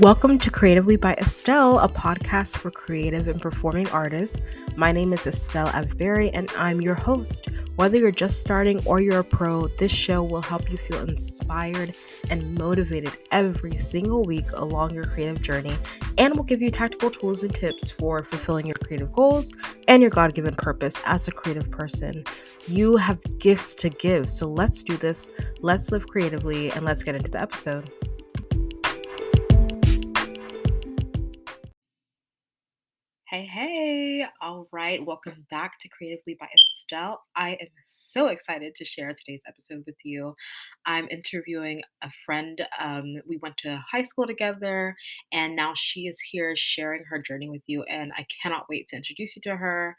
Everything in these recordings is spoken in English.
Welcome to Creatively by Estelle, a podcast for creative and performing artists. My name is Estelle Avberry, and I'm your host. Whether you're just starting or you're a pro, this show will help you feel inspired and motivated every single week along your creative journey, and will give you tactical tools and tips for fulfilling your creative goals and your God-given purpose as a creative person. You have gifts to give, so let's do this. Let's live creatively, and let's get into the episode. Hey, all right. Welcome back to Creatively by Estelle. I am so excited to share today's episode with you. I'm interviewing a friend. We went to high school together, and now she is here sharing her journey with you, and I cannot wait to introduce you to her.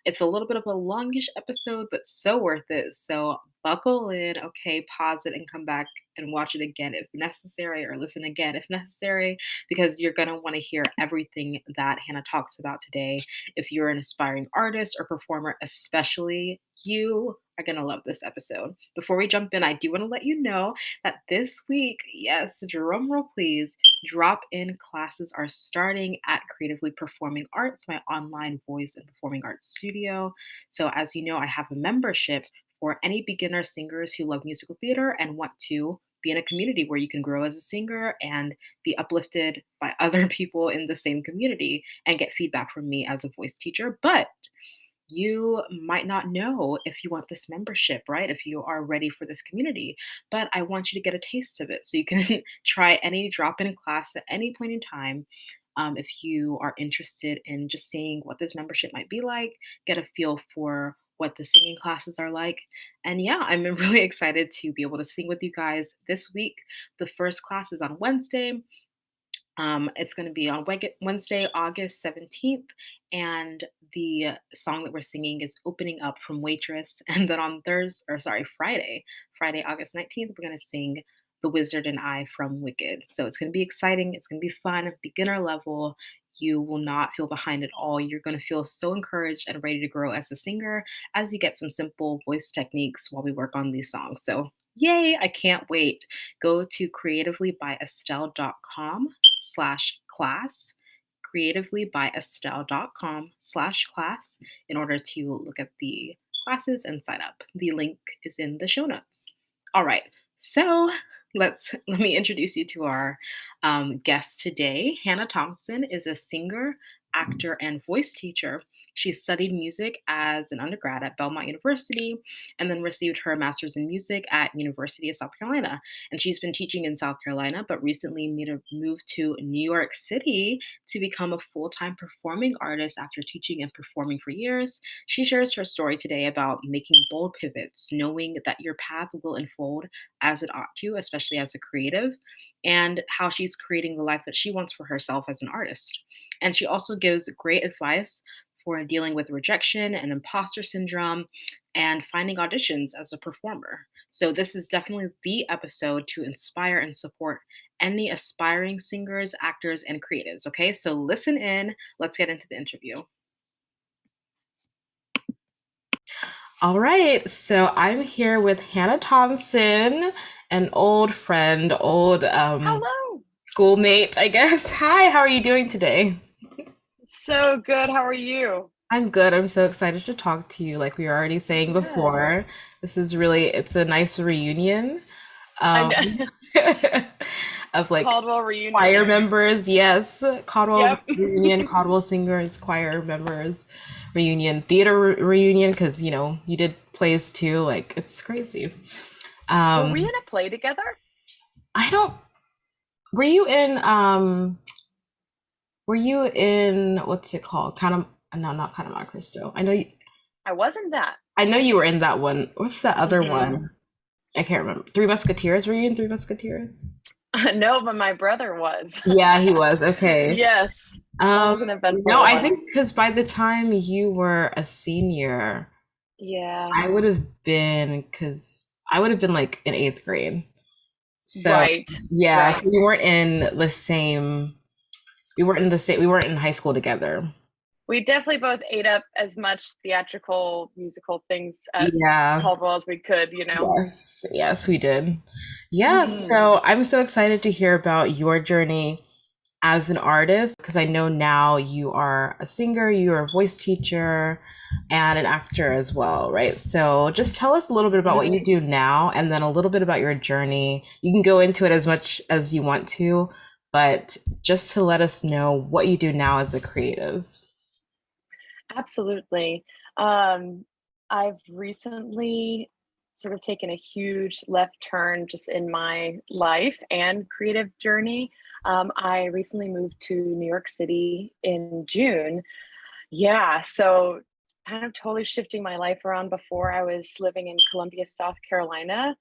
It's a little bit of a longish episode, but so worth it. So buckle in, okay, pause it and come back and watch it again if necessary, or listen again if necessary, because you're going to want to hear everything that Hannah talks about today. If you're an aspiring artist or performer, especially, you are going to love this episode. Before we jump in, I do want to let you know that this week, yes, drum roll please, drop-in classes are starting at Creatively Performing Arts, my online voice and performing arts studio. So as you know, I have a membership for any beginner singers who love musical theater and want to be in a community where you can grow as a singer and be uplifted by other people in the same community and get feedback from me as a voice teacher. But you might not know if you want this membership, right? If you are ready for this community. But I want you to get a taste of it so you can try any drop in class at any point in time. If you are interested in just seeing what this membership might be like, get a feel for what the singing classes are like. And yeah, I'm really excited to be able to sing with you guys this week. The first class is on Wednesday. It's going to be on Wednesday, August 17th, and the song that we're singing is Opening Up from Waitress. And then on Friday, August 19th, we're going to sing The Wizard and I from Wicked. So it's going to be exciting. It's going to be fun, beginner level. You will not feel behind at all. You're going to feel so encouraged and ready to grow as a singer as you get some simple voice techniques while we work on these songs. So yay, I can't wait. Go to creativelybyestelle.com/class, creativelybyestelle.com/class in order to look at the classes and sign up. The link is in the show notes. All right, so let me introduce you to our guest today. Hannah Thompson is a singer, actor, and voice teacher. She studied music as an undergrad at Belmont University and then received her master's in music at University of South Carolina. And she's been teaching in South Carolina, but recently made a move to New York City to become a full-time performing artist after teaching and performing for years. She shares her story today about making bold pivots, knowing that your path will unfold as it ought to, especially as a creative, and how she's creating the life that she wants for herself as an artist. And she also gives great advice for dealing with rejection and imposter syndrome and finding auditions as a performer. So, this is definitely the episode to inspire and support any aspiring singers, actors, and creatives. Okay, so listen in. Let's get into the interview. All right, so I'm here with Hannah Thompson, an old friend, Hello. schoolmate, I guess. Hi, how are you doing today? So good. How are you? I'm good. I'm so excited to talk to you. Like we were already saying Yes. before, it's a nice reunion I um, know. of like Caldwell choir reunion. members. Yes, Caldwell Yep. reunion, Caldwell singers, choir members reunion, theater reunion, because you did plays too. Like it's crazy. Were we in Um, a play together? I don't. Were you in? Were you in? What's it called? Kind of. No, not kind of Monte Cristo. I know you. I wasn't that. I know you were in that one. What's that other Hmm. one? I can't remember. Three Musketeers? Were you in Three Musketeers? No, but my brother was. Yeah, he was. Okay. Yes. That Um, was an no, eventful I one. think because by the time you were a senior, Yeah. I would have been like in eighth grade. So Right. yeah, so Right. we weren't in high school together. We definitely both ate up as much theatrical, musical things at Yeah. Caldwell as we could. Yes, we did. Yeah, Hmm. so I'm so excited to hear about your journey as an artist? Because I know now you are a singer, you're a voice teacher, and an actor as well, right? So just tell us a little bit about what Mhm. you do now and then a little bit about your journey. You can go into it as much as you want to, but just to let us know what you do now as a creative. Absolutely. Um, I've recently sort of taken a huge left turn just in my life and creative journey. I recently moved to New York City in June. Yeah, so kind of totally shifting my life around. Before I was living in Columbia, South Carolina.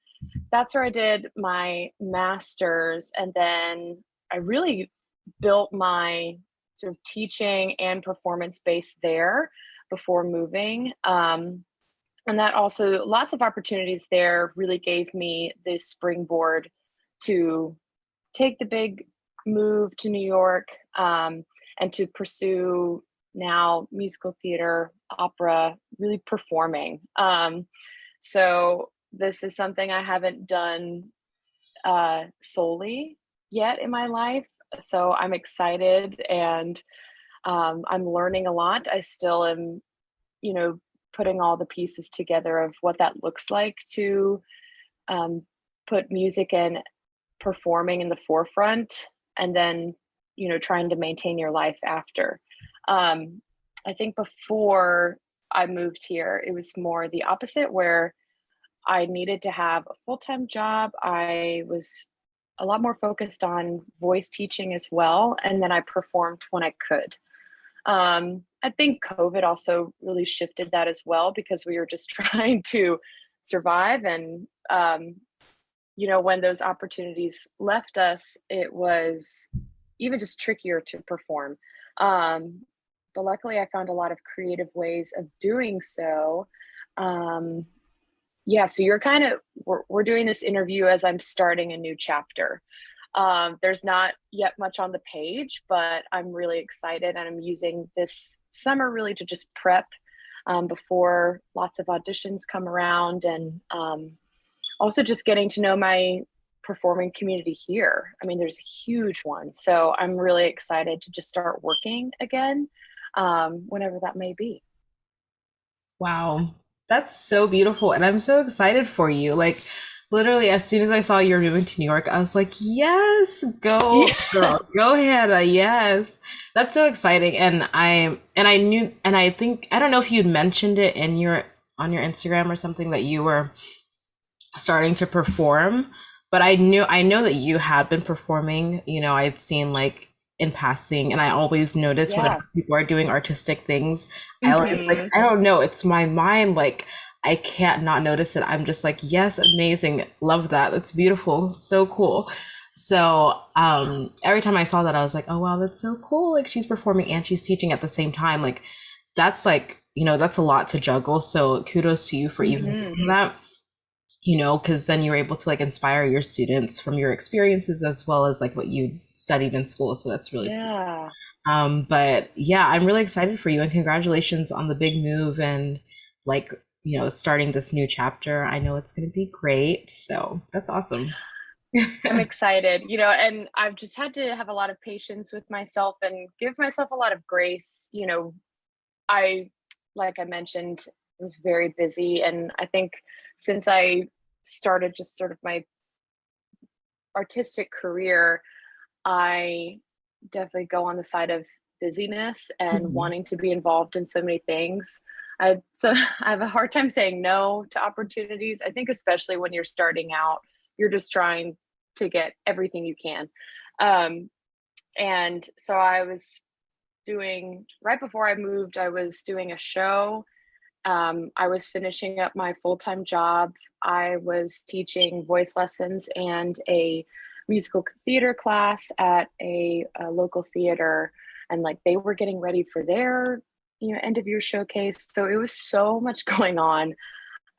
That's where I did my master's, and then I really built my sort of teaching and performance base there before moving. And that also, lots of opportunities there really gave me this springboard to take the big move to New York, and to pursue now musical theater, opera, really performing. So this is something I haven't done solely yet in my life. So I'm excited, and I'm learning a lot. I still am, you know, putting all the pieces together of what that looks like to um, put music and performing in the forefront, and then, trying to maintain your life after. Um, I think before I moved here, it was more the opposite, where I needed to have a full-time job. I was a lot more focused on voice teaching as well, and then I performed when I could. I think COVID also really shifted that as well, because we were just trying to survive. And, when those opportunities left us, it was even just trickier to perform. Um, but luckily, I found a lot of creative ways of doing so. Um, yeah, so we're doing this interview as I'm starting a new chapter. There's not yet much on the page, but I'm really excited, and I'm using this summer really to just prep before lots of auditions come around, and also just getting to know my performing community here. I mean, there's a huge one, so I'm really excited to just start working again, whenever that may be. Wow, that's so beautiful. And I'm so excited for you. Like, literally, as soon as I saw you were moving to New York, I was like, yes, go, Yeah. girl, go Hannah. Yes. That's so exciting. And I knew, and I think, I don't know if you'd mentioned it in on your Instagram or something that you were starting to perform, but I know that you had been performing. I'd seen like in passing, and I always notice whenever Yeah. people are doing artistic things, I always like, Hmm. I don't know, it's my mind, like I can't not notice it. I'm just like, yes, amazing, love that, that's beautiful, so cool. So every time I saw that, I was like, oh wow, that's so cool, like she's performing and she's teaching at the same time. Like that's like, that's a lot to juggle, so kudos to you for even Hmm. doing that. Because then you're able to like inspire your students from your experiences as well as like what you studied in school. So that's really cool. Yeah. But yeah, I'm really excited for you and congratulations on the big move and like, starting this new chapter. I know it's going to be great. So that's awesome. I'm excited, and I've just had to have a lot of patience with myself and give myself a lot of grace. I, like I mentioned, was very busy. And I think since I started just sort of my artistic career, I definitely go on the side of busyness and Mhm. wanting to be involved in so many things. So I have a hard time saying no to opportunities. I think especially when you're starting out, you're just trying to get everything you can. Um, and so I was doing right before I moved, I was doing a show. I was finishing up my full time job. I was teaching voice lessons and a musical theater class at a local theater, and like they were getting ready for their end of year showcase. So it was so much going on.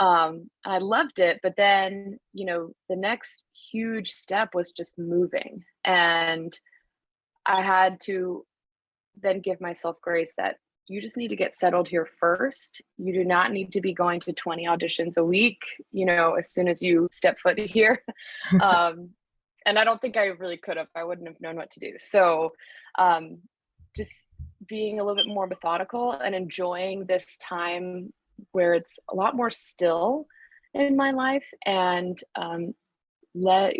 I loved it, but then the next huge step was just moving, and I had to then give myself grace that you just need to get settled here first. You do not need to be going to 20 auditions a week, as soon as you step foot here. Um, And I don't think I really could have. I wouldn't have known what to do. So, um, just being a little bit more methodical and enjoying this time where it's a lot more still in my life, and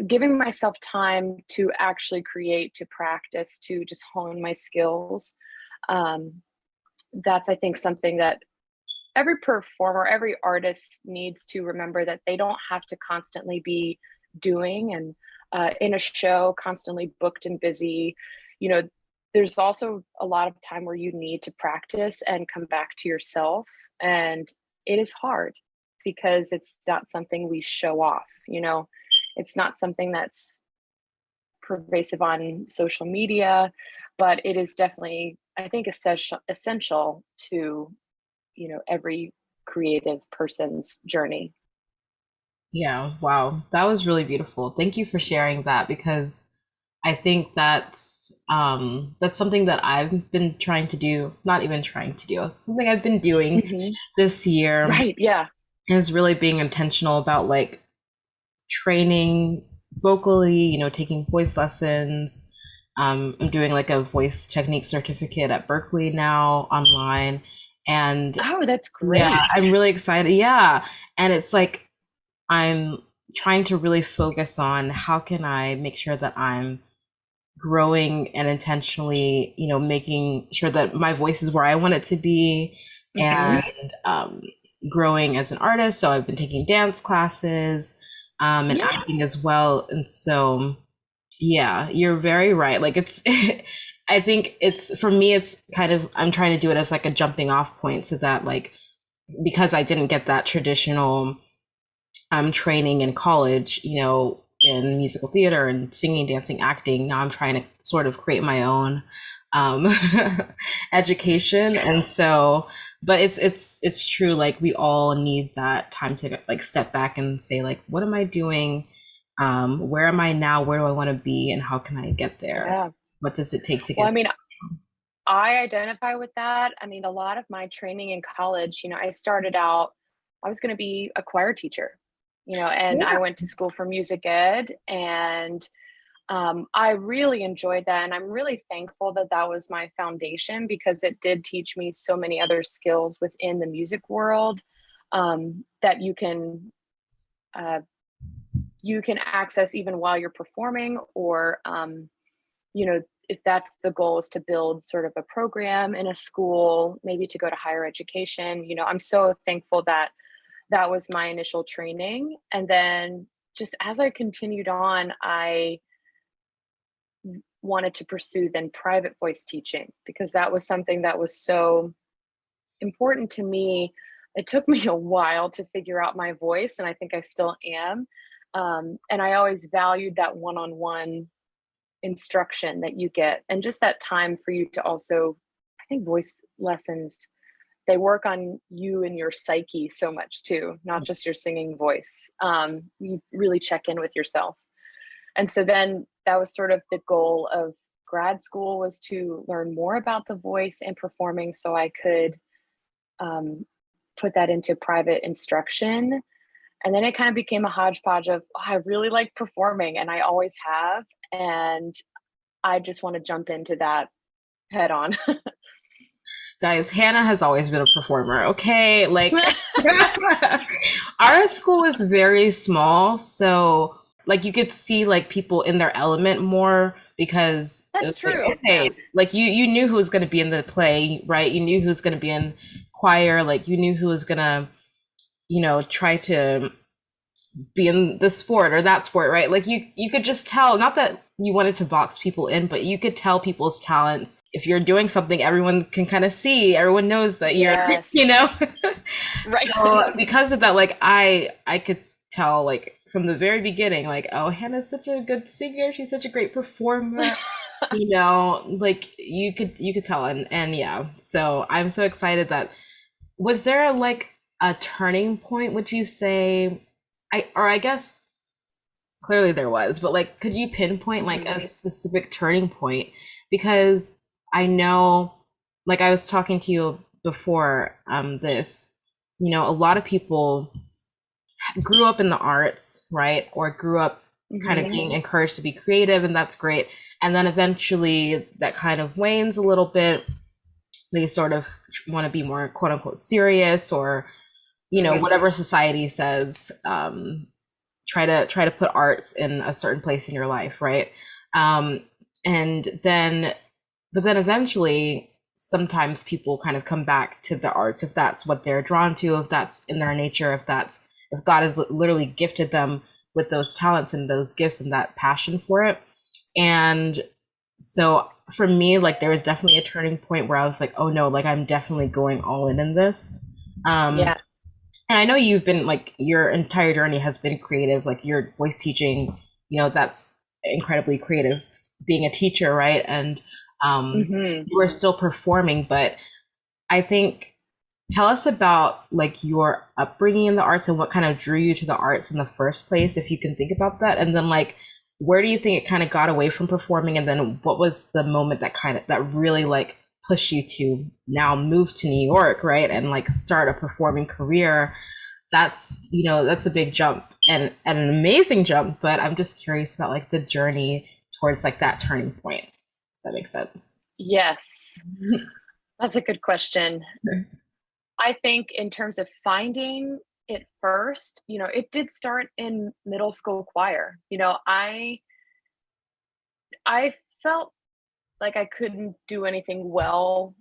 giving myself time to actually create, to practice, to just hone my skills. Um, that's, I think, something that every performer, every artist needs to remember, that they don't have to constantly be doing and in a show, constantly booked and busy. You know, there's also a lot of time where you need to practice and come back to yourself. And it is hard because it's not something we show off, it's not something that's pervasive on social media, but it is definitely, I think, essential to, every creative person's journey. Yeah, wow. That was really beautiful. Thank you for sharing that because I think that's something that I've been trying to do, not even trying to do, something I've been doing Hmm. this year Right. Yeah. is really being intentional about like training vocally, taking voice lessons. I'm doing like a voice technique certificate at Berkeley now online. And Oh, that's yeah, great. I'm really excited. Yeah. And it's like I'm trying to really focus on how can I make sure that I'm growing and intentionally, making sure that my voice is where I want it to be Hmm. and growing as an artist. So I've been taking dance classes and Yeah. acting as well. And so, yeah, you're very right. Like it's, I think it's for me, it's kind of, I'm trying to do it as like a jumping off point so that like, because I didn't get that traditional training in college, in musical theater and singing, dancing, acting. Now I'm trying to sort of create my own um, education, and so, but it's true. Like we all need that time to like step back and say, like, what am I doing? Where am I now? Where do I want to be? And how can I get there? Yeah. What does it take to Well, get I identify with that. I mean, a lot of my training in college, I started out, I was going to be a choir teacher, and I there? went to school for music ed, and I really enjoyed that. And I'm really thankful that that was my foundation, because it did teach me so many other skills within the music world, that uh, you can access even while you're performing, or if that's the goal, is to build sort of a program in a school, maybe to go to higher education. I'm so thankful that that was my initial training. And then just as I continued on, I wanted to pursue then private voice teaching, because that was something that was so important to me. It took me a while to figure out my voice, and I think I still am. And I always valued that one on one instruction that you get, and just that time for you to also, I think voice lessons, they work on you and your psyche so much too, not just your singing voice. You really check in with yourself. And so then that was sort of the goal of grad school, was to learn more about the voice and performing, so I could um, put that into private instruction. And then it kind of became a hodgepodge of, oh, I really like performing, and I always have. And I just want to jump into that head on. Guys, Hannah has always been a performer, okay? Like, our school is very small, so like you could see like people in their element more because it That's was like, true. Yeah. okay, like you knew who was going to be in the play, right? You knew who was going to be in choir, like you knew who was going to, try to be in this sport or that sport, right? Like you could just tell, not that you wanted to box people in, but you could tell people's talents. If you're doing something, everyone can kind of see, everyone knows that you're, you Yes. know. Right. So because of that, like I could tell like from the very beginning, like, oh, Hannah's such a good singer, she's such a great performer, like you could tell, and yeah. So I'm so excited that was there like a turning point, would you say? I guess clearly there was, but like could you pinpoint like Mhm. a specific turning point? Because I know, like I was talking to you before this, a lot of people grew up in the arts, right? Or grew up kind of Mhm. being encouraged to be creative, and that's great. And then eventually that kind of wanes a little bit. They sort of want to be more quote unquote serious, or Right. whatever society says. Try to put arts in a certain place in your life, right? um, and then but then eventually sometimes people kind of come back to the arts if that's what they're drawn to, if that's in their nature, if God has literally gifted them with those talents and those gifts and that passion for it. And so for me, like, there was definitely a turning point where I was like, oh no, like, I'm definitely going all in this. um Yeah. and I know you've been, like, your entire journey has been creative, like your voice teaching, that's incredibly creative, being a teacher, right? And Mhm. you are still performing, but I think, tell us about, like, your upbringing in the arts and what kind of drew you to the arts in the first place, if you can think about that. And then, like, where do you think it kind of got away from performing? And then what was the moment that really, like, pushed you to now move to New York, right? And, like, start a performing career? That's a big jump, and an amazing jump, but I'm just curious about, like, the journey towards, like, that turning point. If that makes sense. Yes. That's a good question. I think in terms of finding it first, it did start in middle school choir. I felt like I couldn't do anything well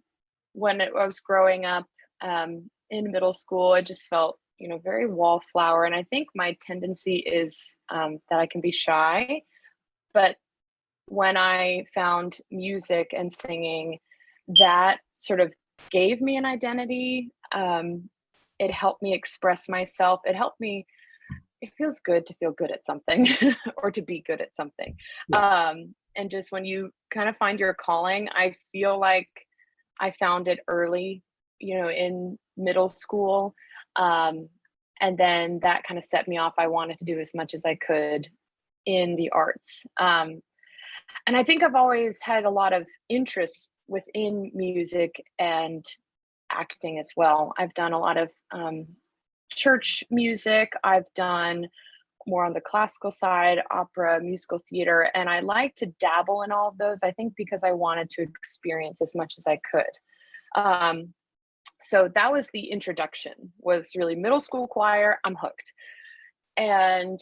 when I was growing up, in middle school. I just felt, very wallflower, and I think my tendency is, that I can be shy, but when I found music and singing, that sort of gave me an identity. It helped me express myself. It feels good to feel good at something or to be good at something. Yeah. And just when you kind of find your calling, I feel like I found it early, in middle school. Um, and then that kind of set me off. I wanted to do as much as I could in the arts. And I think I've always had a lot of interest within music and acting as well. I've done a lot of church music. I've done more on the classical side, opera, musical theater, and I like to dabble in all of those. I think because I wanted to experience as much as I could. Um, so that was the introduction. Was really middle school choir. I'm hooked. And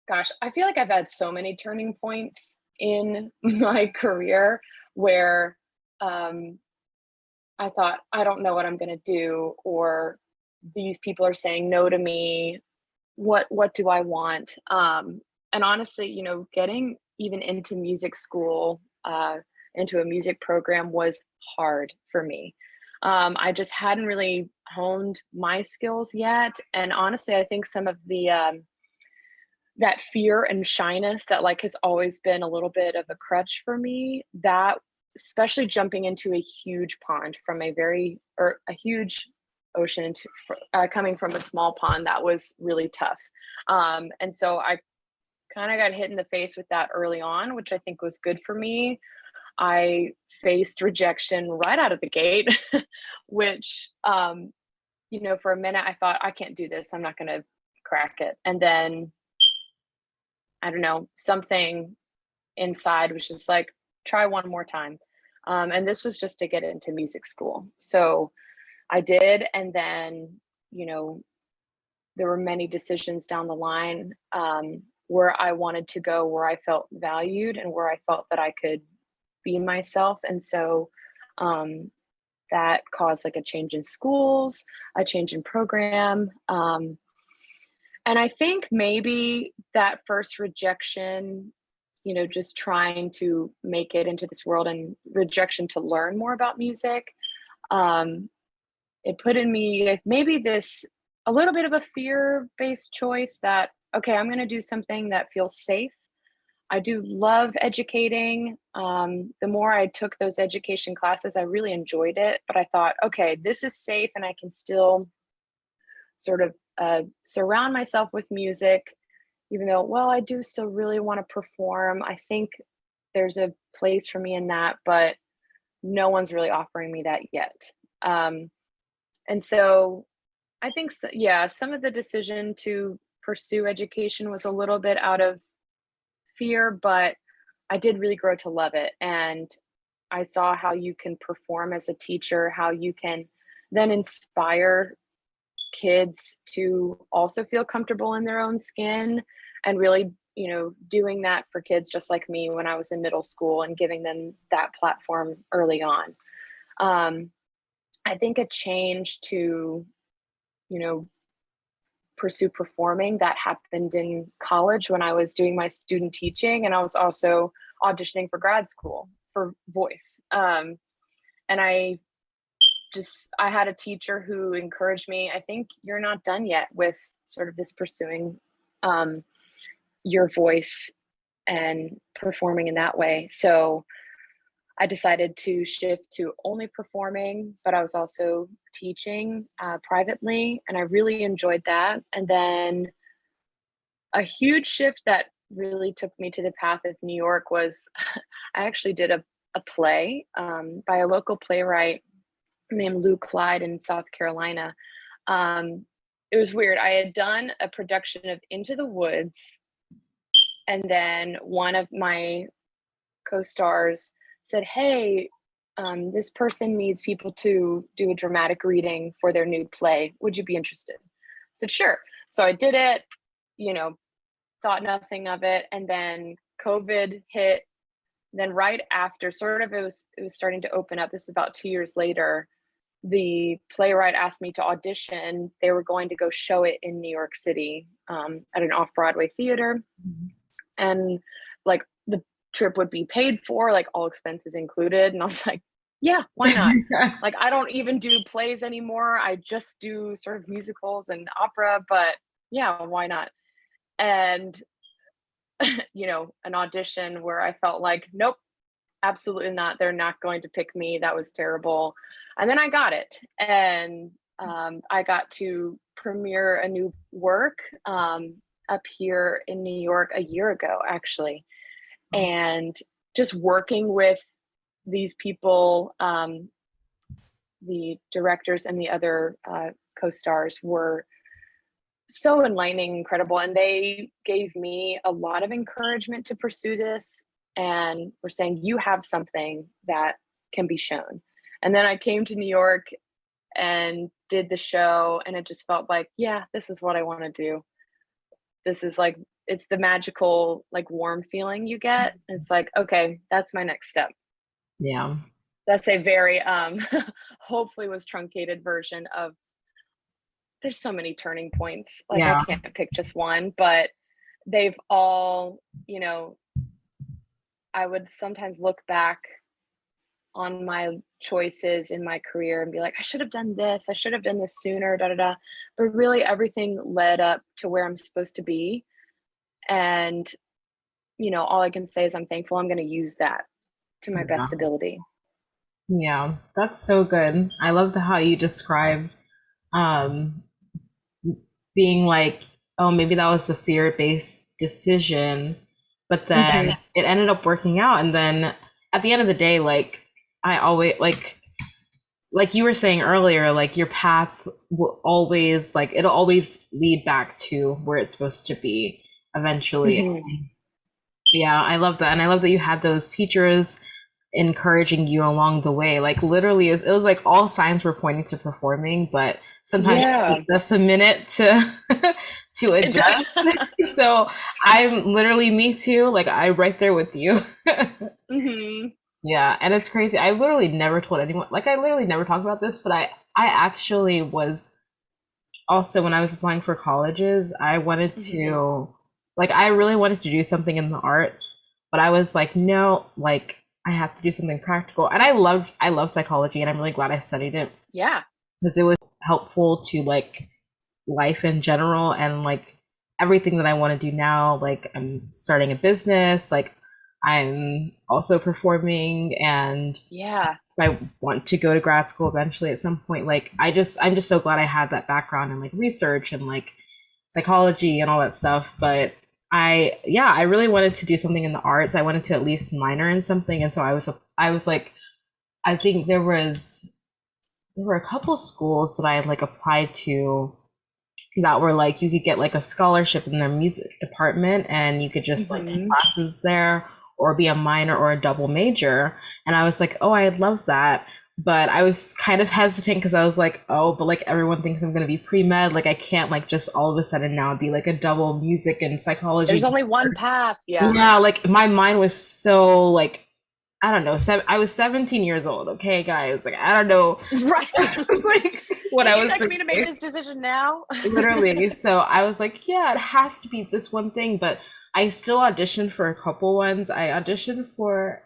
gosh, I feel like I've had so many turning points in my career where um, I thought, I don't know what I'm going to do, or these people are saying no to me. What do I want? And honestly, getting even into music school, into a music program was hard for me. I just hadn't really honed my skills yet, and honestly, I think some of the that fear and shyness that, like, has always been a little bit of a crutch for me, that especially jumping into a huge pond from a huge ocean into coming from a small pond, that was really tough. And so I kind of got hit in the face with that early on, which I think was good for me. I faced rejection right out of the gate, which, for a minute I thought, I can't do this, I'm not going to crack it. And then I don't know, something inside was just like, try one more time. And this was just to get into music school. So I did. And then, you know, there were many decisions down the line, where I wanted to go, where I felt valued, and where I felt that I could be myself. And so um, that caused like a change in schools, a change in program. And I think maybe that first rejection, just trying to make it into this world, and rejection to learn more about music, um, it put in me maybe this a little bit of a fear-based choice that, okay, I'm going to do something that feels safe. I do love educating. The more I took those education classes, I really enjoyed it. But I thought, okay, this is safe, and I can still sort of surround myself with music, even though, well, I do still really want to perform. I think there's a place for me in that, but no one's really offering me that yet. Um, and so I think, yeah, some of the decision to pursue education was a little bit out of fear, but I did really grow to love it. And I saw how you can perform as a teacher, how you can then inspire kids to also feel comfortable in their own skin, and really, doing that for kids just like me when I was in middle school and giving them that platform early on. Um, I think a change to, you know, pursue performing that happened in college when I was doing my student teaching, and I was also auditioning for grad school for voice. And I had a teacher who encouraged me. I think you're not done yet with sort of this pursuing um, your voice and performing in that way. So I decided to shift to only performing, but I was also teaching privately, and I really enjoyed that. And then a huge shift that really took me to the path of New York was I actually did a play by a local playwright named Lou Clyde in South Carolina. Um, it was weird. I had done a production of Into the Woods, and then one of my co-stars said, "Hey, this person needs people to do a dramatic reading for their new play. Would you be interested?" I said, "Sure." So I did it, you know, thought nothing of it. And then COVID hit. Then right after, sort of it was starting to open up. This is about 2 years later. The playwright asked me to audition. They were going to go show it in New York City at an off-Broadway theater. Mhm. And like the trip would be paid for, like all expenses included. And I was like, yeah, why not? Like, I don't even do plays anymore. I just do sort of musicals and opera, but yeah, why not? And, an audition where I felt like, nope, absolutely not. They're not going to pick me. That was terrible. And then I got it. And I got to premiere a new work up here in New York a year ago, actually. And just working with these people, the directors and the other co-stars were so enlightening, incredible, and they gave me a lot of encouragement to pursue this, and were saying, you have something that can be shown. And then I came to New York and did the show, and it just felt like, yeah, this is what I want to do. This is like, it's the magical, like, warm feeling you get. It's like, okay, that's my next step. Yeah. That's a very hopefully was truncated version of, there's so many turning points. Like, I Yeah. can't pick just one, but they've all, I would sometimes look back on my choices in my career and be like, I should have done this, I should have done this sooner, da da da. But really everything led up to where I'm supposed to be. And, all I can say is I'm thankful I'm going to use that to my Yeah. best ability. Yeah. That's so good. I love how you described um being like, oh, maybe that was a fear-based decision, but then Hmm. it ended up working out. And then at the end of the day, like I always like you were saying earlier, like your path will always like it'll always lead back to where it's supposed to be eventually. Hmm. Yeah, I love that. And I love that you had those teachers encouraging you along the way. Like literally it was like all signs were pointing to performing, but sometimes it Yeah, takes us a minute to to it does. adjust. So I'm literally me too. Like I'm right there with you. Hmm. Yeah, and it's crazy. I literally never told anyone. Like I literally never talked about this, but I actually was also when I was applying for colleges, I wanted Hmm. to like I really wanted to do something in the arts, but I was like, no, like I have to do something practical. And I love psychology and I'm really glad I studied it Yeah. because it was helpful to like life in general and like everything that I want to do now. Like I'm starting a business, like I'm also performing and Yeah. I want to go to grad school eventually at some point. Like I'm just so glad I had that background in like research and like psychology and all that stuff. But I really wanted to do something in the arts. I wanted to at least minor in something. And so I was like, I think there were a couple schools that I had like applied to that were like you could get like a scholarship in their music department and you could just like take Hmm. classes there or be a minor or a double major. And I was like, oh, I'd love that. But I was kind of hesitant because I was like, oh, but like everyone thinks I'm gonna be pre-med. Like I can't like just all of a sudden now be like a double music and There's psychology. only one path. Yeah. Yeah, like my mind was so like I don't know. I was 17 years old. Okay, guys. Like I don't know. Right. I was like what You I was expect me to make thinking. this decision now? Literally. So I was like, yeah, it has to be this one thing. But I still auditioned for a couple ones. I auditioned for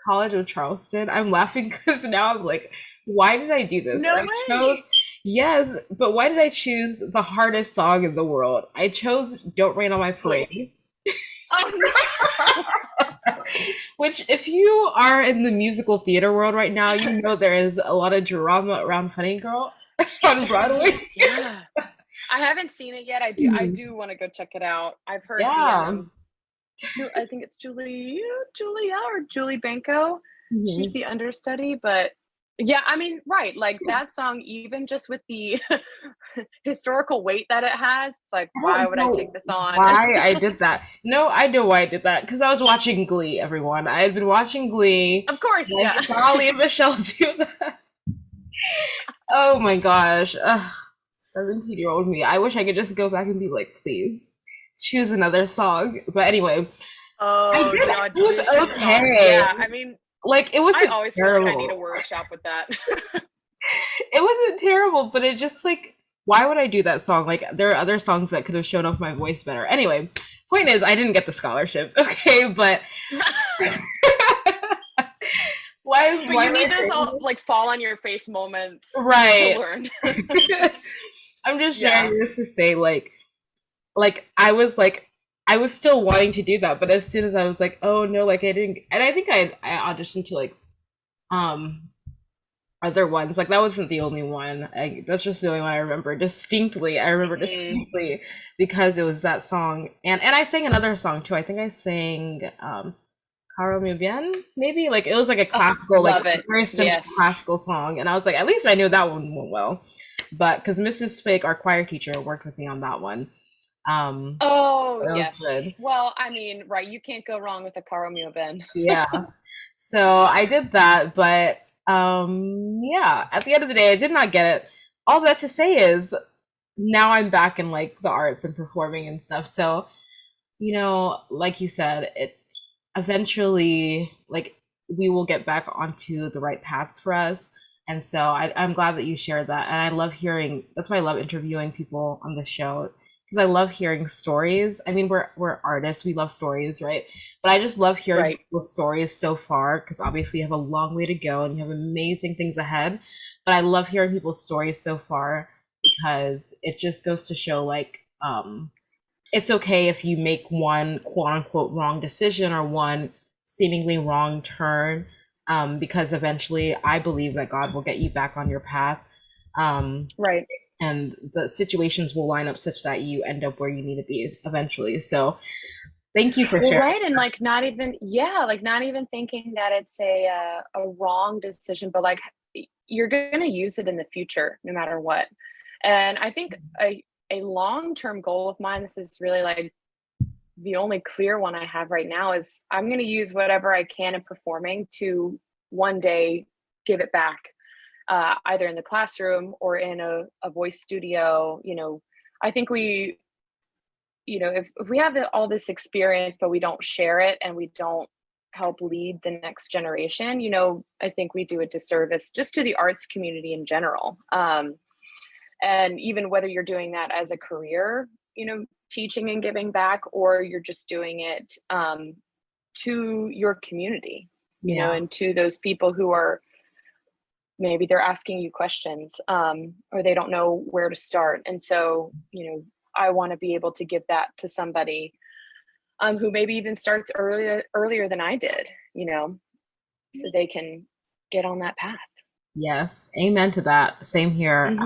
College of Charleston. I'm laughing because now I'm like, why did I do this? No And I chose, way. yes, but why did I choose the hardest song in the world? I chose Don't Rain on My Wait. Parade. Oh no. Which, if you are in the musical theater world right now, you know there is a lot of drama around Funny Girl on Broadway. Yes. Yeah. I haven't seen it yet. I Mhm. do want to go check it out. I've heard the Yeah. I think it's Julia or Julie Benko. She's Mhm. the understudy, but yeah, I mean, right, like that song, even just with the historical weight that it has, it's like, I why don't would I take know this on? why I did that. No, I know why I did that because I was watching Glee, everyone. I had been watching Glee, Of course, and yeah. I saw Leah Michelle do that. Oh my gosh. 17-year-old me. I wish I could just go back and be like, please choose another song. But anyway, I Oh, did. the It was audition songs. okay. Yeah, I mean, Like, it I wasn't always feel like I need a terrible. workshop with that. It wasn't terrible, but it just like, why would I do that song? Like, there are other songs that could have shown off my voice better. Anyway, point is, I didn't get the scholarship. Okay, but But why you am I need those saying all this? like fall on your face moments to Right. learn. I'm just sharing Yeah. this to say, like, I was still wanting to do that, but as soon as I was like, oh no, like I didn't, and I think I auditioned to like um other ones. Like that wasn't the only one. That's just the only one I remember distinctly. I remember Mhm. distinctly because it was that song, and I sang another song too. I think I sang Caro Me Bien, maybe like it was like a Oh, classical, like love a it. very simple Yes. classical song, and I was like, at least I knew that one went well. But because Mrs. Fake, our choir teacher, worked with me on that one, Oh, it was yes. good. Well, I mean, right, you can't go wrong with a Caro Mio Ben. Yeah. So I did that, but yeah, at the end of the day, I did not get it. All that to say is now I'm back in like the arts and performing and stuff. So, like you said, it eventually like we will get back onto the right paths for us. And so I'm glad that you shared that. And I love hearing that's why I love interviewing people on the show because I love hearing stories. I mean, we're artists, we love stories, right? But I just love hearing Right. people's stories so far because obviously you have a long way to go and you have amazing things ahead. But I love hearing people's stories so far because it just goes to show like it's okay if you make one quote unquote wrong decision or one seemingly wrong turn, because eventually I believe that God will get you back on your path. Um, Right. and the situations will line up such that you end up where you need to be eventually. So thank you for Well, sharing. right, and like not even yeah, like not even thinking that it's a wrong decision, but like you're going to use it in the future no matter what. And I think a long-term goal of mine, this is really like the only clear one I have right now is I'm going to use whatever I can in performing to one day give it back, either in the classroom or in a voice studio. I think if we have all this experience, but we don't share it and we don't help lead the next generation, I think we do a disservice just to the arts community in general. And even whether you're doing that as a career, teaching and giving back, or you're just doing it to your community, Yeah. and to those people who are maybe they're asking you questions, or they don't know where to start. And so, I want to be able to give that to somebody who maybe even starts earlier than I did, so they can get on that path. Yes. Amen to that. Same here. Hmm.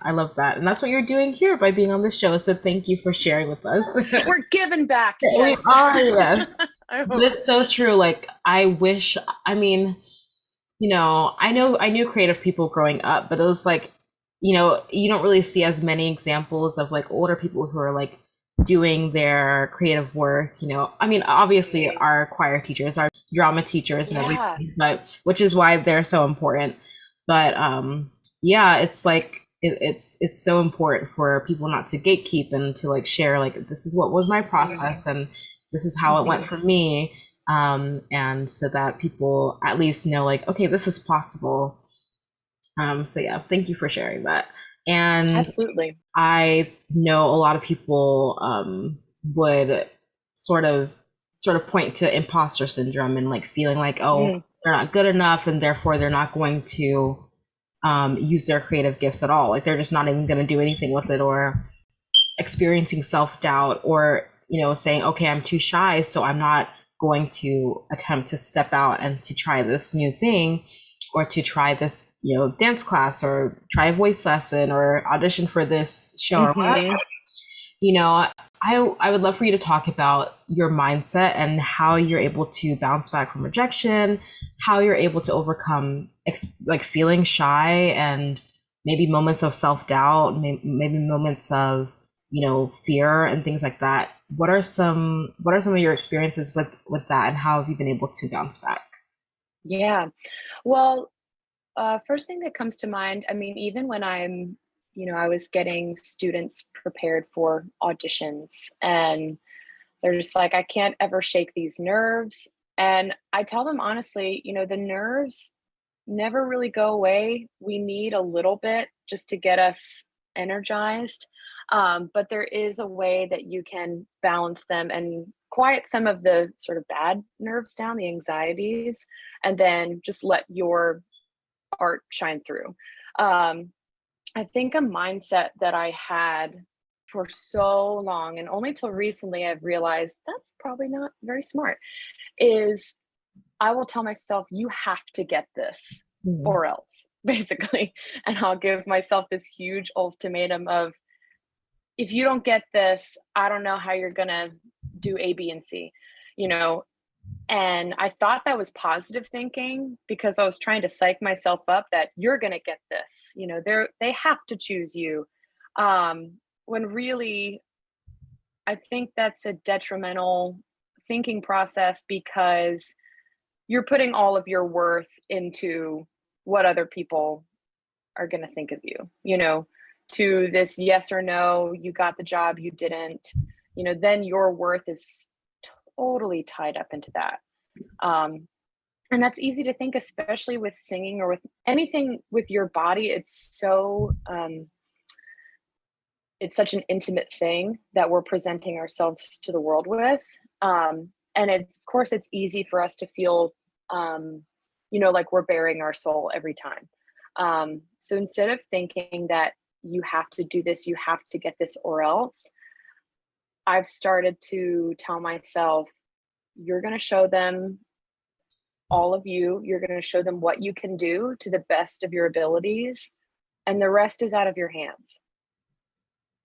I love that. And that's what you're doing here by being on this show. So thank you for sharing with us. We're giving back. We Yes. are, yes. I But hope. it's so true. Like I wish, I mean, I knew creative people growing up, but it was like you don't really see as many examples of like older people who are like doing their creative work. I mean, obviously Right. our choir teachers, our drama teachers and Yeah. everything, but which is why they're so important. But yeah, it's like it's so important for people not to gatekeep and to like share like this is what was my Mhm. process and this is how it went Mhm. for me. And so that people at least know like, okay, this is possible. So yeah, thank you for sharing that. And Absolutely. I know a lot of people would sort of point to imposter syndrome and like feeling like, oh, Mm. they're not good enough and therefore they're not going to use their creative gifts at all. Like they're just not even going to do anything with it, or experiencing self-doubt, or saying, okay, I'm too shy, so I'm not going to attempt to step out and to try this new thing, or to try this dance class, or try a voice lesson, or audition for this show, or whatever. Mhm. you know I would love for you to talk about your mindset and how you're able to bounce back from rejection, how you're able to overcome like feeling shy, and maybe moments of self-doubt, maybe moments of fear and things like that. What are some of your experiences with that, and how have you been able to bounce back? Yeah. Well, first thing that comes to mind, I mean, even when I was getting students prepared for auditions, and they're just like, I can't ever shake these nerves. And I tell them honestly, the nerves never really go away. We need a little bit just to get us energized. But there is a way that you can balance them and quiet some of the sort of bad nerves down, the anxieties, and then just let your art shine through. Um, I think a mindset that I had for so long, and only till recently I've realized that's probably not very smart, is I will tell myself, you have to get this Mhm. or else, basically. And I'll give myself this huge ultimatum of, if you don't get this, I don't know how you're going to do A, B, and C, you know, and I thought that was positive thinking because I was trying to psych myself up that you're going to get this. They have to choose you. When really, I think that's a detrimental thinking process because you're putting all of your worth into what other people are going to think of you, to this yes or no, you got the job, you didn't, then your worth is totally tied up into that. Um, And that's easy to think, especially with singing or with anything with your body. It's such an intimate thing that we're presenting ourselves to the world with. And of course, it's easy for us to feel, like we're bearing our soul every time. So instead of thinking that you have to do this, you have to get this or else, I've started to tell myself, you're going to show them all of you. You're going to show them what you can do to the best of your abilities, and the rest is out of your hands.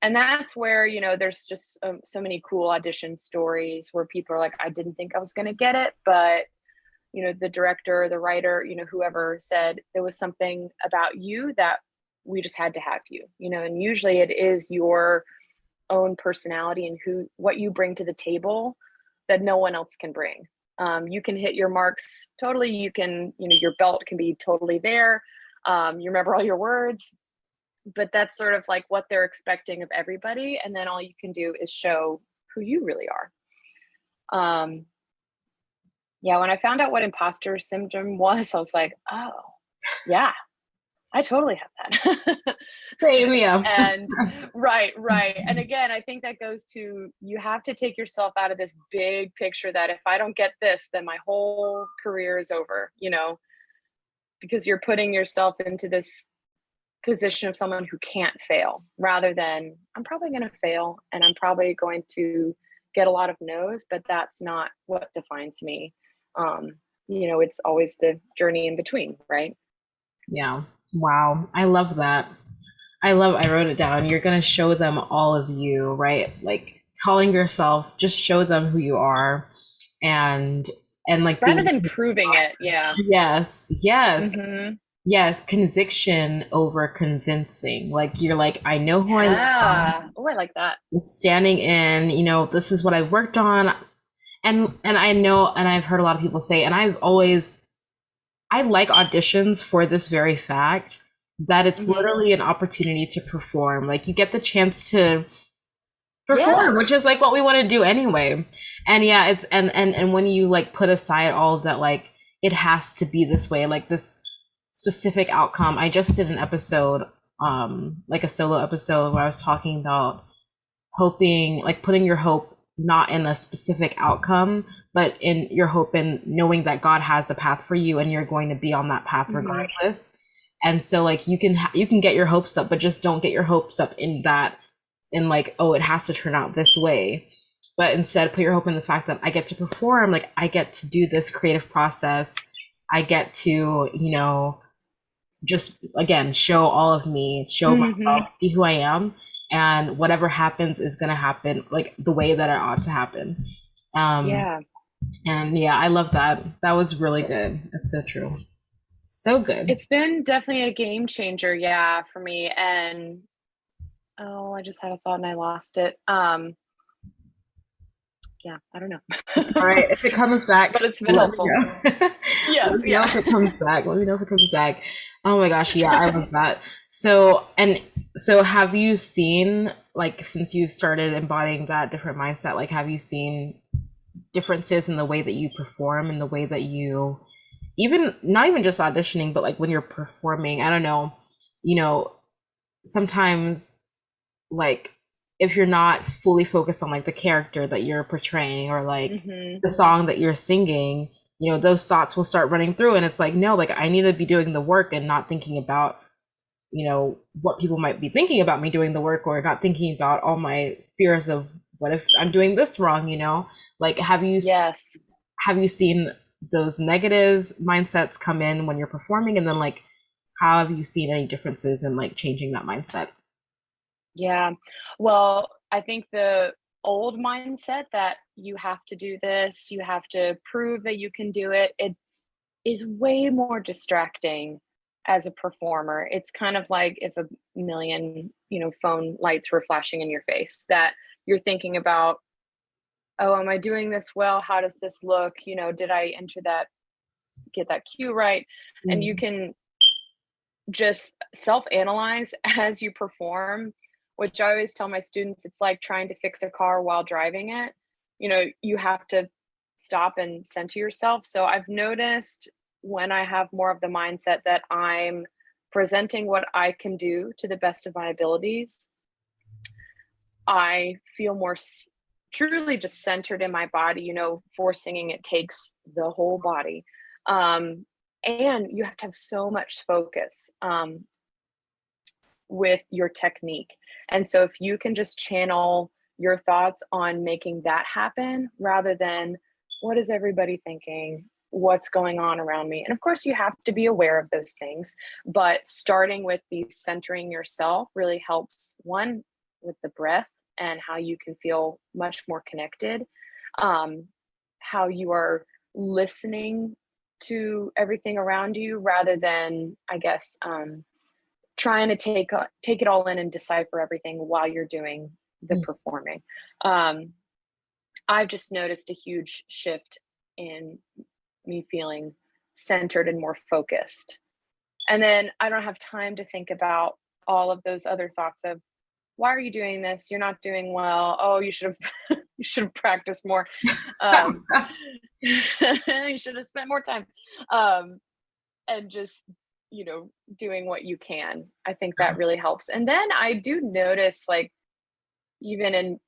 And that's where, there's just so many cool audition stories where people are like, I didn't think I was going to get it, but, the director, the writer, whoever said there was something about you that we just had to have you, and usually it is your own personality and what you bring to the table that no one else can bring. You can hit your marks totally. You can, your belt can be totally there. You remember all your words, but that's sort of like what they're expecting of everybody. And then all you can do is show who you really are. Um, yeah, when I found out what imposter syndrome was, I was like, oh, yeah, I totally have that. Same, yeah. And right, right. And again, I think that goes to, you have to take yourself out of this big picture that if I don't get this, then my whole career is over, because you're putting yourself into this position of someone who can't fail rather than I'm probably going to fail and I'm probably going to get a lot of no's, but that's not what defines me. Um, it's always the journey in between, right? Yeah. Wow, I love that. I wrote it down. You're going to show them all of you, right? Like telling yourself, just show them who you are, and like Rather being, than proving it. Yeah. yes, yes. Hmm. yes, conviction over convincing. Like you're like, I know who I Yeah. am, Oh, I like that. standing in, this is what I've worked on. And I know, and I've heard a lot of people say, and I like auditions for this very fact that it's Hmm. literally an opportunity to perform. Like you get the chance to Yeah. perform, which is like what we want to do anyway. And yeah, it's and when you like put aside all of that, like it has to be this way, like this specific outcome. I just did an episode, like a solo episode where I was talking about hoping, like putting your hope not in a specific outcome, but in your hope in knowing that God has a path for you and you're going to be on that path Hmm. regardless. And so like you can get your hopes up, but just don't get your hopes up in that, in like, oh, it has to turn out this way. But instead put your hope in the fact that I get to perform, like I get to do this creative process. I get to, just again show all of me, show myself, Hmm. be who I am, and whatever happens is gonna happen like the way that it ought to happen. Um, Yeah. and yeah, I love that. That was really good. That's so true. So good. It's been definitely a game changer, yeah, for me. And oh, I just had a thought and I lost it. Yeah, I don't All know. right, if it comes back, But it's been let me helpful. know. Yes, Let me know if yeah. it comes back. Let me know if it comes back. Oh my gosh, yeah, I love that. So have you seen, like, since you started embodying that different mindset, like have you seen differences in the way that you perform, in the way that you, even not even just auditioning, but like when you're performing, I don't know, you know sometimes, like, if you're not fully focused on like the character that you're portraying or like Hmm. the song that you're singing, those thoughts will start running through, and it's like, no, like I need to be doing the work and not thinking about what people might be thinking about me doing the work, or not thinking about all my fears of what if I'm doing this wrong, like Yes. have you seen those negative mindsets come in when you're performing, and then like how have you seen any differences in like changing that mindset? Yeah. Well, I think the old mindset that you have to do this, you have to prove that you can do it, it is way more distracting as a performer. It's kind of like if a million, phone lights were flashing in your face that you're thinking about, oh, am I doing this well? How does this look? Did I enter that, get that cue right? And you Mm. can just self analyze as you perform, which I always tell my students it's like trying to fix a car while driving it. You have to stop and center yourself. So I've noticed when I have more of the mindset that I'm presenting what I can do to the best of my abilities, I feel more truly just centered in my body. For singing, it takes the whole body. Um, and you have to have so much focus. With your technique. And so if you can just channel your thoughts on making that happen rather than what is everybody thinking? What's going on around me? And of course, you have to be aware of those things, but starting with the centering yourself really helps one with the breath and how you can feel much more connected, um, how you are listening to everything around you rather than, I guess, trying to take it all in and decipher everything while you're doing the Mm. performing. Um, I've just noticed a huge shift in me feeling centered and more focused. And then I don't have time to think about all of those other thoughts of why are you doing this? You're not doing well. Oh, you should have you should have practiced more. Um, you should have spent more time. Um, and just doing what you can, I think that really helps. And then I do notice, like, even in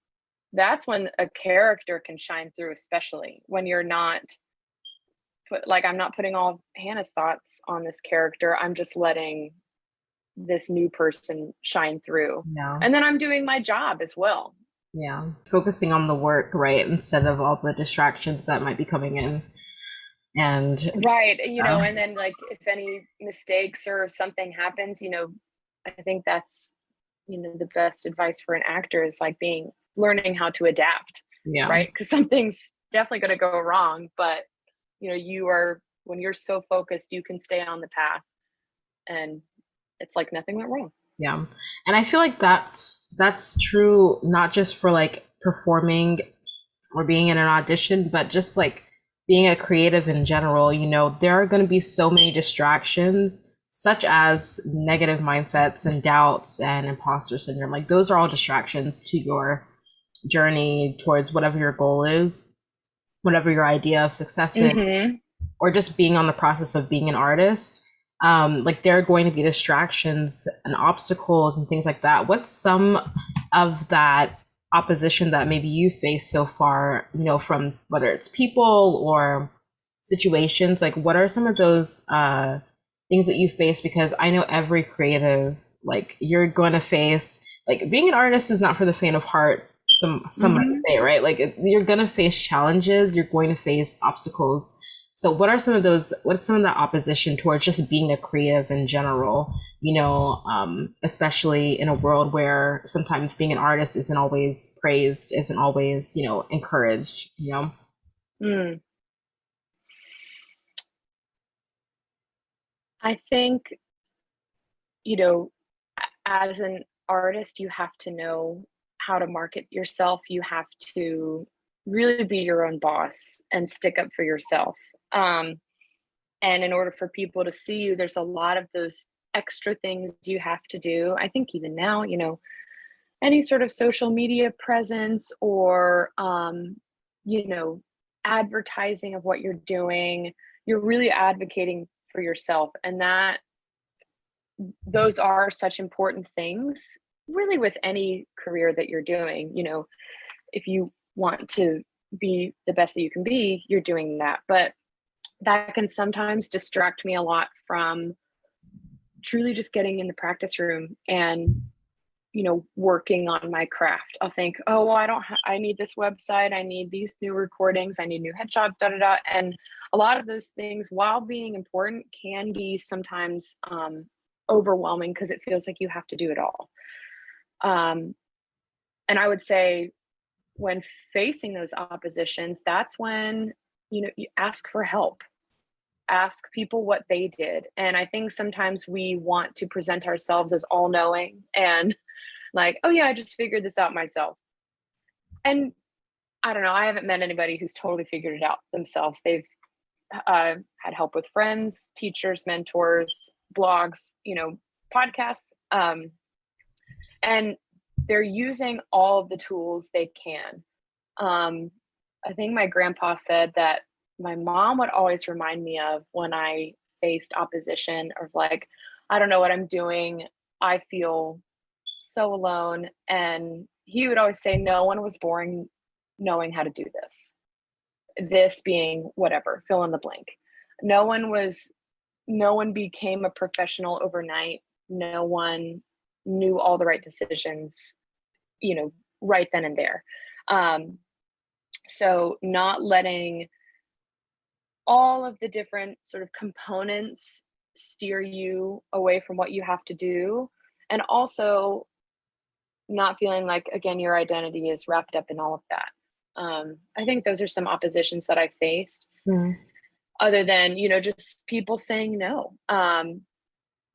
that's when a character can shine through, especially when you're not I'm not putting all Hannah's thoughts on this character, I'm just letting this new person shine through, Yeah. and then I'm doing my job as well. Yeah. Focusing on the work, right? Instead of all the distractions that might be coming in. And Right, and then, like, if any mistakes or something happens, I think that's, the best advice for an actor is, like, learning how to adapt, yeah. right? Because something's definitely gonna go wrong, but, you are when you're so focused, you can stay on the path. and it's like nothing went wrong. Yeah. And I feel like that's true not just for like performing or being in an audition, but just like being a creative in general. There are going to be so many distractions, such as negative mindsets and doubts and imposter syndrome. Like those are all distractions to your journey towards whatever your goal is, whatever your idea of success is, Mm-hmm. or just being on the process of being an artist. Like there are going to be distractions and obstacles and things like that. What's some of that opposition that maybe you face so far, from whether it's people or situations? Like what are some of those things that you face? Because I know every creative, like you're going to face, like being an artist is not for the faint of heart. Some might Mm-hmm. say, right? Like you're going to face challenges, you're going to face obstacles. So what are some of those, what's some of the opposition towards just being a creative in general, especially in a world where sometimes being an artist isn't always praised, isn't always, encouraged? Mm. I think, you know, as an artist, you have to know how to market yourself. You have to really be your own boss and stick up for yourself. Um, and in order for people to see you, there's a lot of those extra things you have to do. I think even now, any sort of social media presence or, you know, advertising of what you're doing, you're really advocating for yourself. And those are such important things really with any career that you're doing. If you want to be the best that you can be, you're doing that. But that can sometimes distract me a lot from truly just getting in the practice room and working on my craft. I'll think, oh well, I need this website, I need these new recordings, I need new headshots, da da da. And a lot of those things, while being important, can be sometimes overwhelming because it feels like you have to do it all. um, and I would say when facing those oppositions, that's when you ask for help, ask people what they did. And I think sometimes we want to present ourselves as all knowing and like, oh yeah, I just figured this out myself. And I don't know, I haven't met anybody who's totally figured it out themselves. They've had help with friends, teachers, mentors, blogs, podcasts, and they're using all of the tools they can. um, I think my grandpa said that my mom would always remind me of when I faced opposition, or like, I don't know what I'm doing, I feel so alone. And he would always say, no one was born knowing how to do this. This being whatever, fill in the blank. No one was, no one became a professional overnight. No one knew all the right decisions, right then and there. Um, so not letting all of the different sort of components steer you away from what you have to do. And also not feeling like, again, your identity is wrapped up in all of that. I think those are some oppositions that I faced, Mm. other than just people saying no. And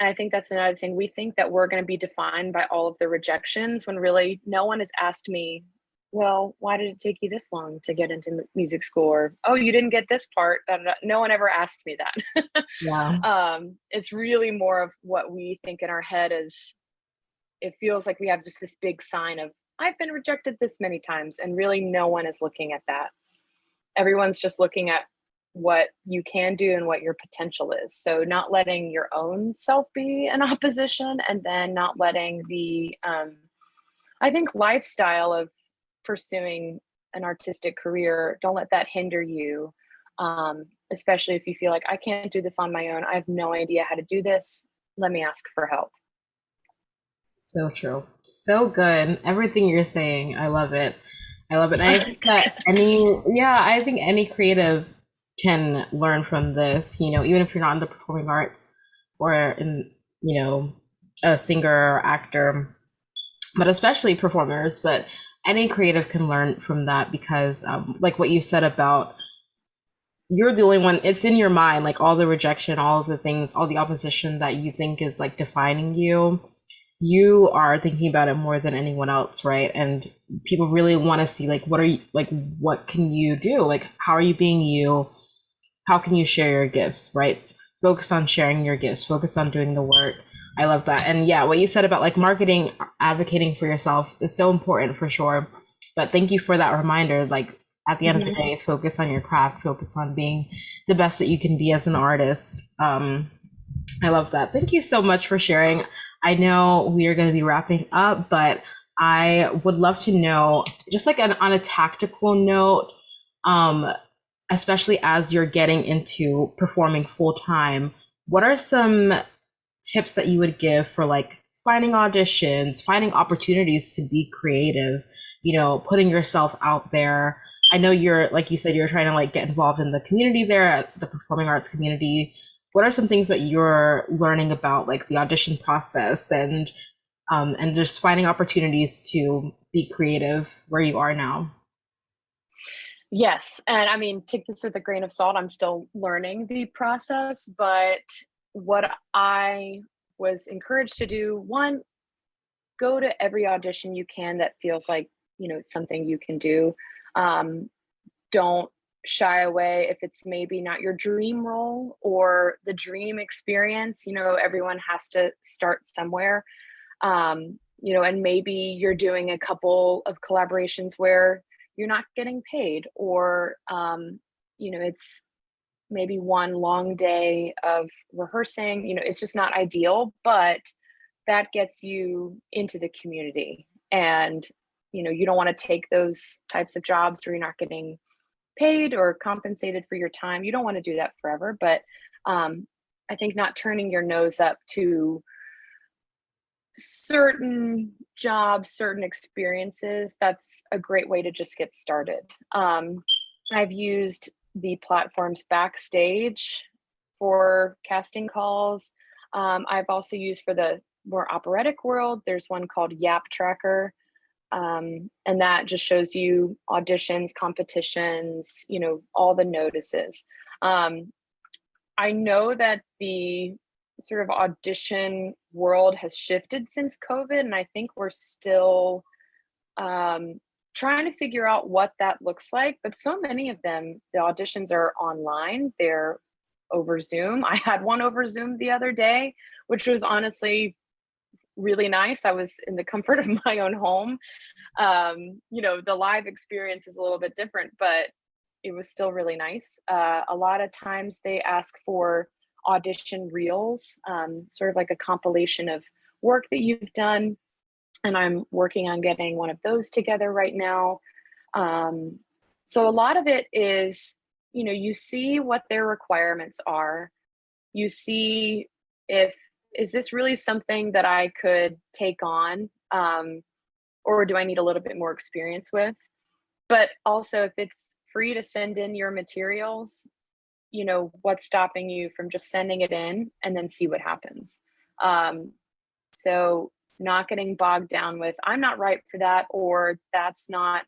I think that's another thing. We think that we're going to be defined by all of the rejections when really no one has asked me, well, why did it take you this long to get into music school? Or, oh, you didn't get this part. Da, da, da. No one ever asked me that. Yeah. It's really more of what we think in our head is, it feels like we have just this big sign of, I've been rejected this many times. And really no one is looking at that. Everyone's just looking at what you can do and what your potential is. So not letting your own self be an opposition, and then not letting the I think lifestyle of pursuing an artistic career, don't let that hinder you. Especially if you feel like, I can't do this on my own, I have no idea how to do this, let me ask for help. So true. So good. Everything you're saying, I love it. I love it. And I think that I think any creative can learn from this, even if you're not in the performing arts or in, a singer or actor, but especially performers. But any creative can learn from that because, like what you said about, you're the only one, it's in your mind, like all the rejection, all of the things, all the opposition that you think is like defining you. You are thinking about it more than anyone else, right? And people really want to see like what can you do? Like how are you being you? How can you share your gifts, right? Focus on sharing your gifts, focus on doing the work. I love that. And yeah, what you said about like marketing, advocating for yourself is so important for sure. But thank you for that reminder. Like at the end of the Mhm. day, focus on your craft, focus on being the best that you can be as an artist. I love that. Thank you so much for sharing. I know we are going to be wrapping up, but I would love to know, just like on a tactical note, um, especially as you're getting into performing full time, what are some tips that you would give for like finding auditions, finding opportunities to be creative, putting yourself out there? I know you're, like you said, you're trying to like get involved in the community there at the performing arts community. What are some things that you're learning about like the audition process and just finding opportunities to be creative where you are now? Yes, and I mean, take this with a grain of salt. I'm still learning the process, but what I was encouraged to do, one, go to every audition you can that feels like, it's something you can do. Um, don't shy away if it's maybe not your dream role or the dream experience. Everyone has to start somewhere. And maybe you're doing a couple of collaborations where you're not getting paid, or it's maybe one long day of rehearsing. It's just not ideal, but that gets you into the community. And you don't want to take those types of jobs where you're not getting paid or compensated for your time. You don't want to do that forever, but I think not turning your nose up to certain jobs, certain experiences, that's a great way to just get started. I've used the platforms Backstage for casting calls. I've also used, for the more operatic world, there's one called Yap Tracker. And that just shows you auditions, competitions, all the notices. Um, I know that the sort of audition world has shifted since COVID, and I think we're still trying to figure out what that looks like. But so many of them, the auditions are online, they're over Zoom. I had one over Zoom the other day, which was honestly really nice. I was in the comfort of my own home. The live experience is a little bit different, but it was still really nice. A lot of times they ask for audition reels, sort of like a compilation of work that you've done. And I'm working on getting one of those together right now. Um, so a lot of it is, you see what their requirements are. You see if, is this really something that I could take on? Or do I need a little bit more experience with? But also, if it's free to send in your materials, what's stopping you from just sending it in and then see what happens? Um, so not getting bogged down with, I'm not right for that, or that's not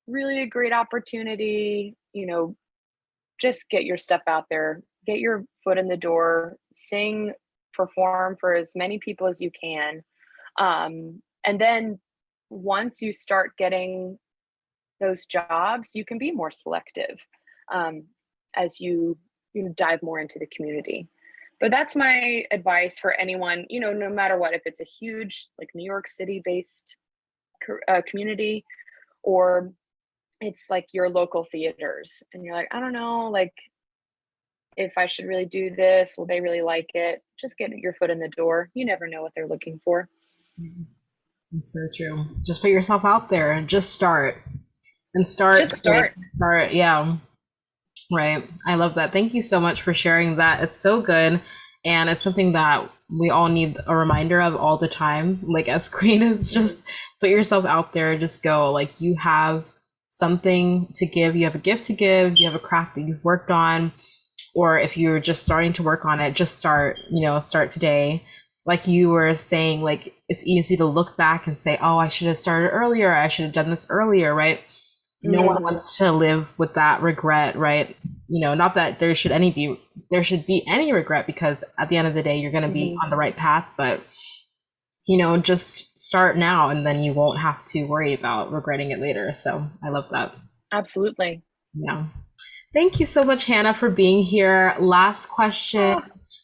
really a great opportunity. Just get your stuff out there, get your foot in the door, sing, perform for as many people as you can. And then once you start getting those jobs, you can be more selective, um, as you dive more into the community. But that's my advice for anyone, no matter what, if it's a huge, like, New York City based community, or it's like your local theaters and you're like, I don't know, like, if I should really do this, will they really like it? Just get your foot in the door. You never know what they're looking for. It's so true. Just put yourself out there and just start and Just start. start. Yeah. Right. I love that. Thank you so much for sharing that. It's so good. And it's something that we all need a reminder of all the time. Like as creatives, Mhm. just put yourself out there, just go. Like you have something to give, you have a gift to give, you have a craft that you've worked on, or if you're just starting to work on it, just start, start today. Like you were saying, like it's easy to look back and say, oh, I should have started earlier, I should have done this earlier, right? No one Mhm. wants to live with that regret, right? not that there should be any regret, because at the end of the day, you're going to be on the right path, but just start now and then you won't have to worry about regretting it later. So I love that. Absolutely. Yeah. Thank you so much, Hannah, for being here. Last question.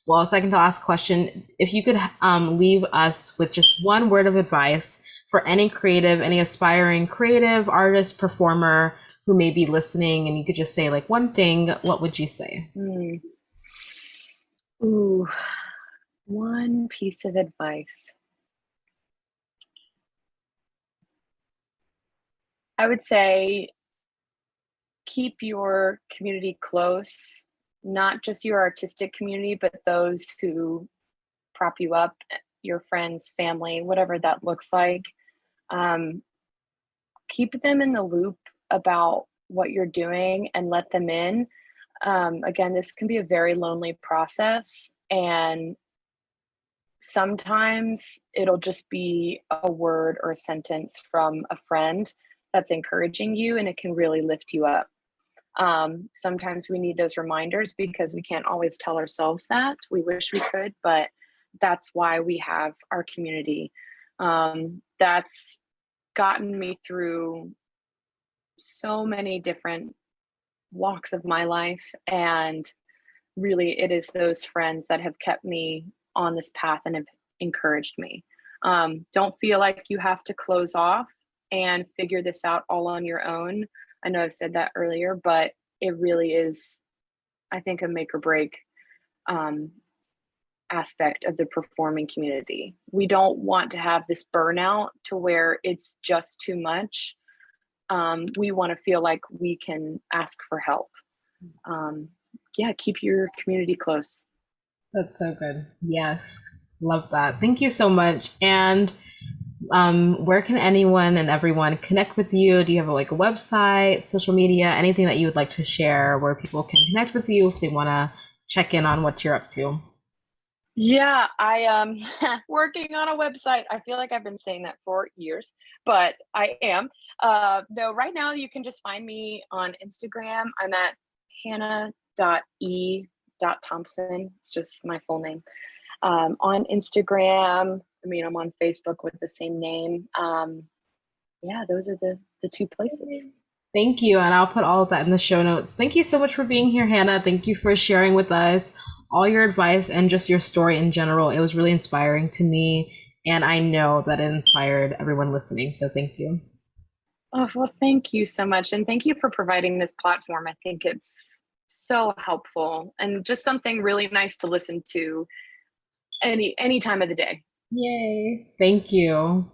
Well, second to last question. If you could leave us with just one word of advice for any aspiring creative artist, performer who may be listening, and you could just say like one thing, what would you say? Ooh, one piece of advice. I would say keep your community close, not just your artistic community, but those who prop you up, your friends, family, whatever that looks like. Keep them in the loop about what you're doing and let them in. Again, this can be a very lonely process, and sometimes it'll just be a word or a sentence from a friend that's encouraging you, and it can really lift you up. Sometimes we need those reminders because we can't always tell ourselves that. We wish we could, but that's why we have our community. That's gotten me through so many different walks of my life. And really, it is those friends that have kept me on this path and have encouraged me. Don't feel like you have to close off and figure this out all on your own. I know I've said that earlier, but it really is, I think, a make or break aspect of the performing community. We don't want to have this burnout to where it's just too much. We want to feel like we can ask for help. Keep your community close. That's so good. Yes. Love that. Thank you so much. And where can anyone and everyone connect with you? Do you have a website, social media, anything that you would like to share where people can connect with you if they want to check in on what you're up to? Yeah, I am working on a website. I feel like I've been saying that for years, but I am. No, right now you can just find me on Instagram. I'm at hannah.e.thompson. It's just my full name. On Instagram, I'm on Facebook with the same name. Those are the two places. Thank you. And I'll put all of that in the show notes. Thank you so much for being here, Hannah. Thank you for sharing with us all your advice and just your story in general. It was really inspiring to me, and I know that it inspired everyone listening. So thank you. Oh, well, thank you so much. And thank you for providing this platform. I think it's so helpful and just something really nice to listen to any time of the day. Yay. Thank you.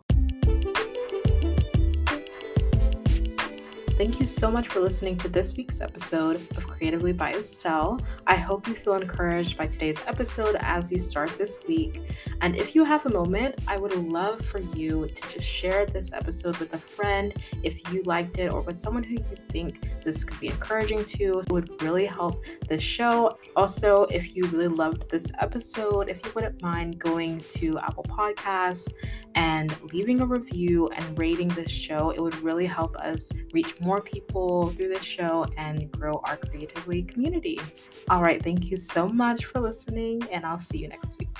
Thank you so much for listening to this week's episode of Creatively by Estelle. I hope you feel encouraged by today's episode as you start this week. And if you have a moment, I would love for you to just share this episode with a friend if you liked it, or with someone who you think this could be encouraging to. It would really help this show. Also, if you really loved this episode, if you wouldn't mind going to Apple Podcasts and leaving a review and rating this show, it would really help us reach more people through this show and grow our Creatively community. All right, thank you so much for listening, and I'll see you next week.